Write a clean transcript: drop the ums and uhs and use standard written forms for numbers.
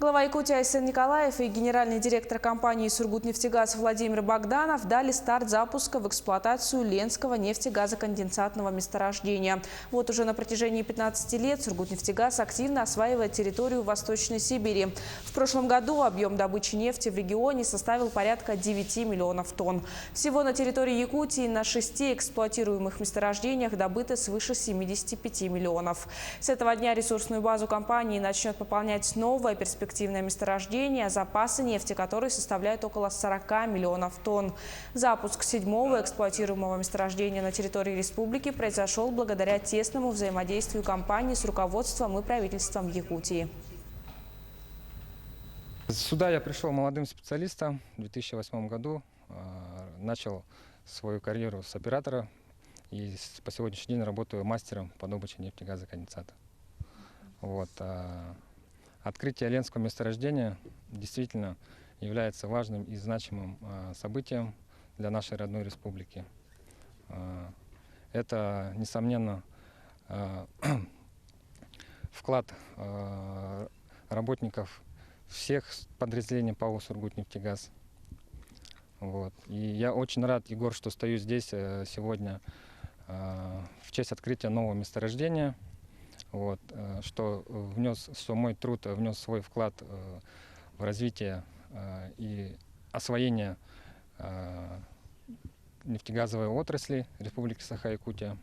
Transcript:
Глава Якутии Айсен Николаев и генеральный директор компании «Сургутнефтегаз» Владимир Богданов дали старт запуска в эксплуатацию Ленского нефтегазоконденсатного месторождения. Вот уже на протяжении 15 лет «Сургутнефтегаз» активно осваивает территорию Восточной Сибири. В прошлом году объем добычи нефти в регионе составил порядка 9 миллионов тонн. Всего на территории Якутии на 6 эксплуатируемых месторождениях добыто свыше 75 миллионов. С этого дня ресурсную базу компании начнет пополнять новое перспективное месторождение, запасы нефти которой составляют около 40 миллионов тонн. Запуск 7-го эксплуатируемого месторождения на территории республики произошел благодаря тесному взаимодействию компании с руководством и правительством Якутии. Сюда я пришел молодым специалистом в 2008 году, начал свою карьеру с оператора и по сегодняшний день работаю мастером по добыче нефтегазоконденсата. Открытие Ленского месторождения действительно является важным и значимым событием для нашей родной республики. Это, несомненно, вклад работников всех подразделений ПАО «Сургутнефтегаз». И я очень рад, Егор, что стою здесь сегодня в честь открытия нового месторождения. Что мой труд внес свой вклад в развитие и освоение нефтегазовой отрасли Республики Саха-Якутия.